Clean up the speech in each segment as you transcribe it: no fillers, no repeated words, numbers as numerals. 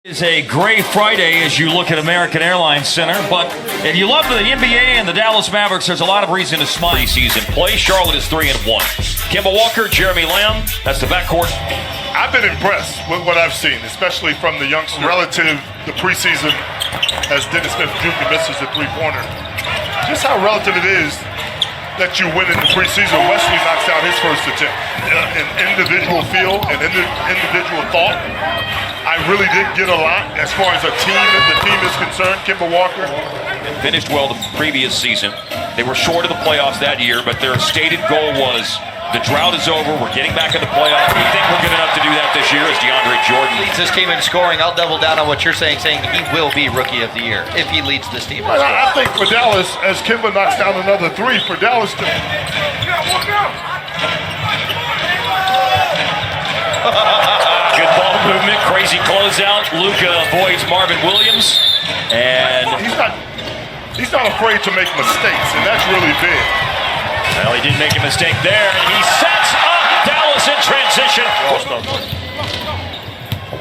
It's a gray Friday as you look at American Airlines Center, but if you love the NBA and the Dallas Mavericks, there's a lot of reason to smile. Preseason play. Charlotte is 3-1. Kemba Walker, Jeremy Lamb, that's the backcourt. I've been impressed with what I've seen, especially from the youngsters relative to preseason as Dennis Smith Jr. misses the three-pointer. Just how relative it is that you win in the preseason. Wesley knocks out his first attempt. An individual feel and individual thought. I really did get a lot as far as the team is concerned. Kemba Walker finished well the previous season. They were short of the playoffs that year, but their stated goal was the drought is over. We're getting back in the playoffs. We think we're good enough to do that this year as DeAndre Jordan leads this team in scoring. I'll double down on what you're saying he will be Rookie of the Year if he leads this team in scoring. I think for Dallas, as Kemba knocks down another three, for Dallas to... Good ball movement, crazy closeout. Luka avoids Marvin Williams, and he's not afraid to make mistakes, and that's really big. Well, he did make a mistake there, and he sets up Dallas in transition.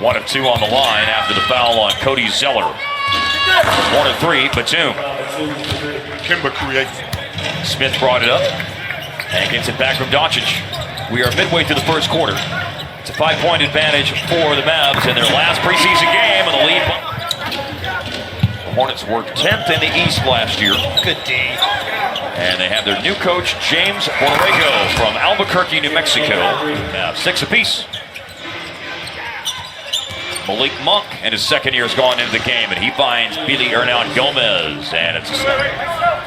1 of 2 on the line after the foul on Cody Zeller. 1 of 3, Batum. Kemba creates. Smith brought it up and gets it back from Doncic. We are midway through the first quarter. It's a 5-point advantage for the Mavs in their last preseason game, and the lead. The Hornets were 10th in the East last year. Good D. And they have their new coach, James Borrego from Albuquerque, New Mexico. 6 apiece. Malik Monk in his second year has gone into the game, and he finds Billy Hernan Gomez. And it's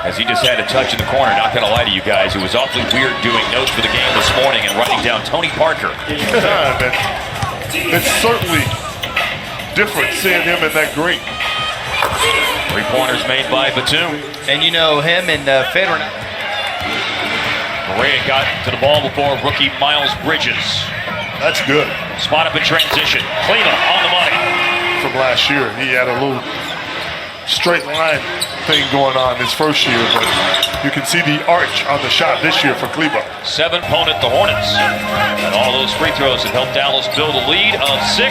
as he just had a touch in the corner. Not going to lie to you guys, it was awfully weird doing notes for the game this morning and writing down Tony Parker. It's certainly different seeing him in that green. 3-pointers made by Batum. And you know him and Federer. Correa got to the ball before rookie Miles Bridges. That's good. Spot up in transition. Cleveland on the money. From last year, he had a little straight line thing going on his first year, but you can see the arch on the shot this year for Cleveland. 7 opponent, the Hornets. And all those free throws have helped Dallas build a lead of 6.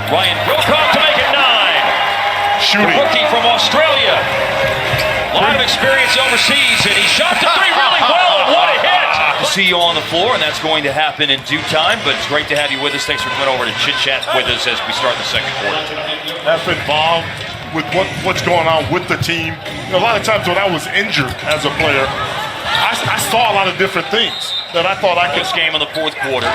Ryan Brokoff to make it 9. Shooting. The rookie from Australia. A lot of experience overseas, and he shot the 3 really well, and what a hit! We'll see you on the floor, and that's going to happen in due time, but it's great to have you with us. Thanks for coming over to chit-chat with us as we start the second quarter tonight. That's involved with what's going on with the team. You know, a lot of times when I was injured as a player, I saw a lot of different things that I thought I could. This game in the fourth quarter,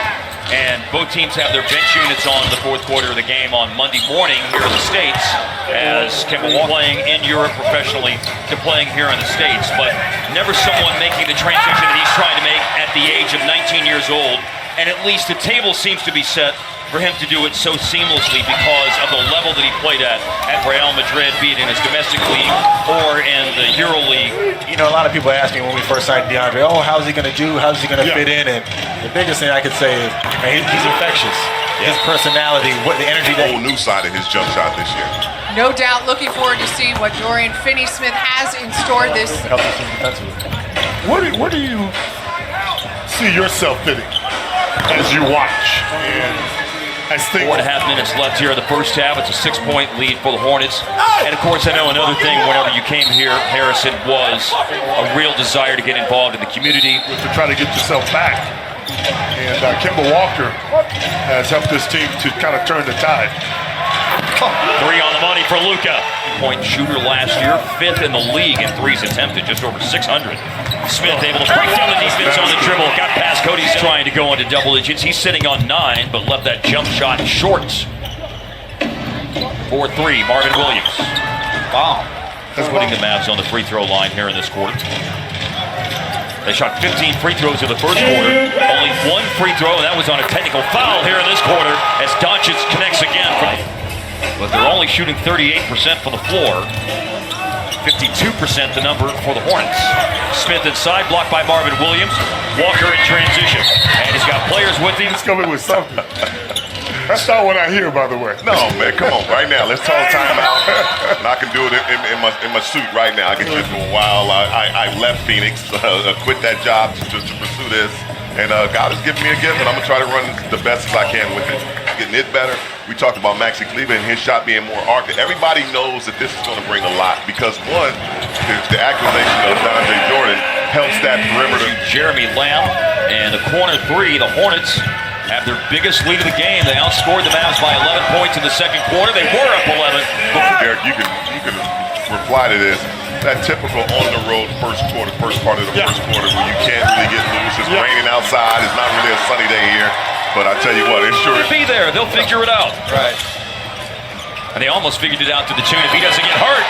and both teams have their bench units on the fourth quarter of the game on Monday morning here in the States, as Kemba Walker playing in Europe professionally to playing here in the States, but never someone making the transition that he's trying to make at the age of 19 years old, and at least the table seems to be set for him to do it so seamlessly because of the level that he played at Real Madrid, be it in his domestic league or in the Euro League. You know, a lot of people ask me when we first signed DeAndre, oh, how's he going to do? How's he going to fit in? And the biggest thing I could say is, man, he's infectious. His personality, the energy. A whole new side of his jump shot this year. No doubt, looking forward to seeing what Dorian Finney-Smith has in store this. Where do you see yourself fitting as you watch? And 4.5 minutes left here in the first half. It's a 6-point lead for the Hornets. And of course, I know another thing whenever you came here, Harrison, was a real desire to get involved in the community. To try to get yourself back. And Kemba Walker has helped this team to kind of turn the tide. 3 on the money for Luka. Point shooter last year, 5th in the league in threes attempted, just over 600. Smith able to break down the defense on the dribble. Got past Cody's trying to go into double digits. He's sitting on 9, but left that jump shot short. 4-3, Marvin Williams. Wow. That's putting the Mavs on the free throw line here in this quarter. They shot 15 free throws in the first quarter. Only 1 free throw, and that was on a technical foul here in this quarter as Doncic connects again. But they're only shooting 38% from the floor. 52% the number for the Hornets. Smith inside, blocked by Marvin Williams. Walker in transition. And he's got players with him. He's coming with something. That's not what I hear, by the way. No, man, come on, right now. Let's talk timeout. And I can do it in my suit right now. I can just for a while. I left Phoenix, quit that job to pursue this. And God has given me a gift, and I'm going to try to run the best as I can with it. getting it better. We talked about Maxi Kleber and his shot being more arc. Everybody knows that this is going to bring a lot because, one, the acquisition of DeAndre Jordan helps that perimeter. Jeremy Lamb and the corner three, the Hornets have their biggest lead of the game. They outscored the Mavs by 11 points in the second quarter. They were up 11. Derek, you can reply to this. That typical on-the-road first part of the first quarter where you can't really get loose. It's raining outside. It's not really a sunny day here. But I tell you what, it sure is. Be there. They'll figure it out. Right. And they almost figured it out to the tune if he doesn't get hurt.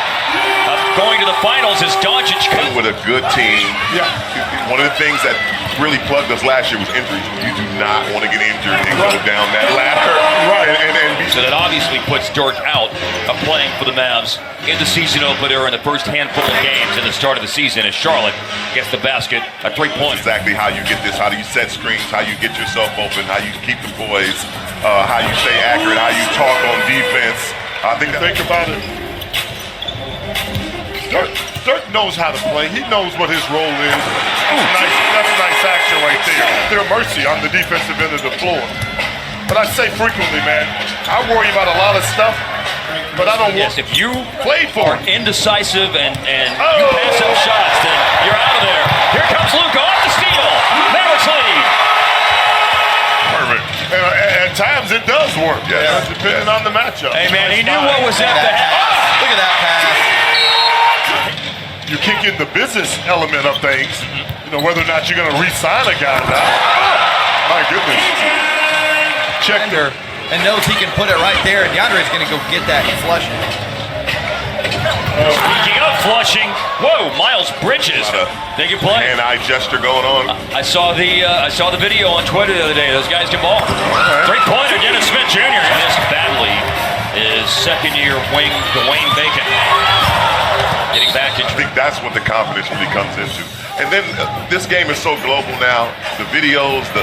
Going to the finals is Doncic. With a good team. Yeah. One of the things that really plugged us last year was injuries. You do not want to get injured and go down that ladder. Right. So that obviously puts Dirk out of playing for the Mavs in the season opener in the first handful of games in the start of the season as Charlotte gets the basket at 3 points. Exactly how you get this, how do you set screens, how you get yourself open, how you keep the boys, how you stay accurate, how you talk on defense. I think about it. Dirk knows how to play. He knows what his role is. That's nice action right there. They're mercy on the defensive end of the floor. But I say frequently, man, I worry about a lot of stuff, but I don't Yes, if you play for are indecisive and you pass up shots, then you're out of there. Here comes Luka off the steal. Mavericks lead. Perfect. And at times it does work, depending on the matchup. Hey, man, he knew what was at the half. Look at that pass. You kick in the business element of things, whether or not you're going to re-sign a guy or not. My goodness. Check there. And knows he can put it right there, and DeAndre's going to go get that and flush it. Speaking of flushing, whoa, Miles Bridges. They can play. Hand-eye gesture going on. I saw the video on Twitter the other day. Those guys can ball. Three-pointer, Dennis Smith Jr. missed badly. Is second-year wing Dwayne Bacon. Getting back into. I think that's what the confidence really comes into. And then this game is so global now. The videos, the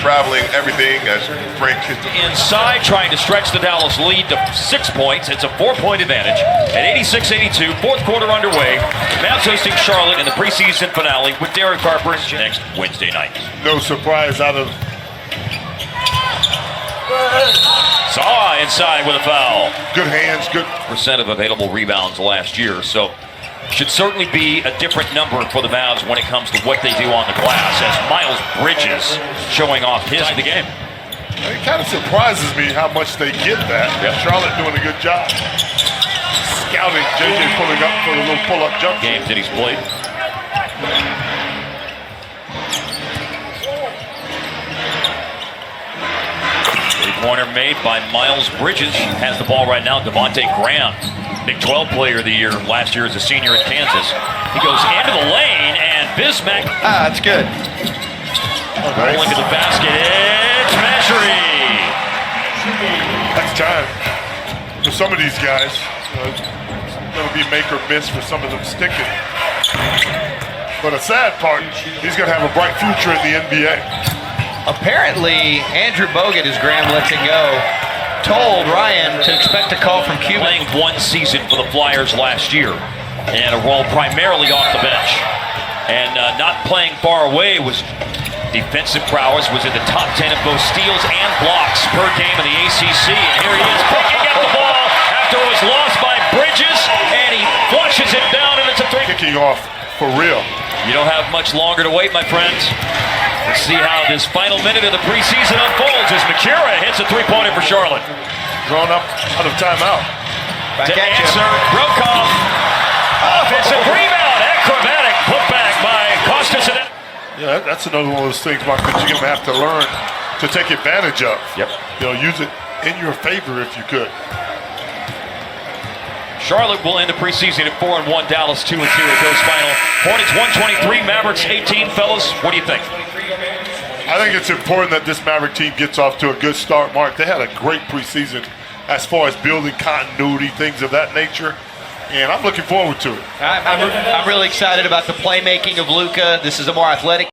traveling, everything. As Frank inside, trying to stretch the Dallas lead to 6 points. It's a 4-point advantage at 86-82. Fourth quarter underway. Mavs hosting Charlotte in the preseason finale with Derek Harper next Wednesday night. No surprise out of. Saw inside with a foul. Good hands, good percent of available rebounds last year. So should certainly be a different number for the Mavs when it comes to what they do on the glass as Miles Bridges showing off his in the game. It kind of surprises me how much they get that. Charlotte doing a good job. Scouting, JJ pulling up for the little pull-up jump. Games that he's played. Three-pointer made by Miles Bridges. Has the ball right now. Devontae Graham, Big 12 player of the year last year as a senior in Kansas. He goes into the lane and Bismack. That's good. Rolling to the basket. It's Measure. That's time for some of these guys. It's going to be make or miss for some of them sticking. But a sad part, he's going to have a bright future in the NBA. Apparently, Andrew Bogut, as Graham lets it go, told Ryan to expect a call from Cuban. Playing one season for the Flyers last year and a role primarily off the bench. And not playing far away was defensive prowess, was in the top 10 of both steals and blocks per game in the ACC. And here he is picking up the ball after it was lost by Bridges, and he flushes it down, and it's a three. Kicking off for real. You don't have much longer to wait, my friends. Let's see how this final minute of the preseason unfolds as Makira hits a three-pointer for Charlotte. Drawn up out of timeout. To answer, Brokoff. Offensive rebound. Acrobatic putback by Costas. Yeah, that's another one of those things, Mark, that you're going to have to learn to take advantage of. Yep. Use it in your favor if you could. Charlotte will end the preseason at 4-1. Dallas 2-2 at those final. Hornets 123, Mavericks 18. Fellas, what do you think? I think it's important that this Maverick team gets off to a good start, Mark. They had a great preseason as far as building continuity, things of that nature, and I'm looking forward to it. I'm really excited about the playmaking of Luka. This is a more athletic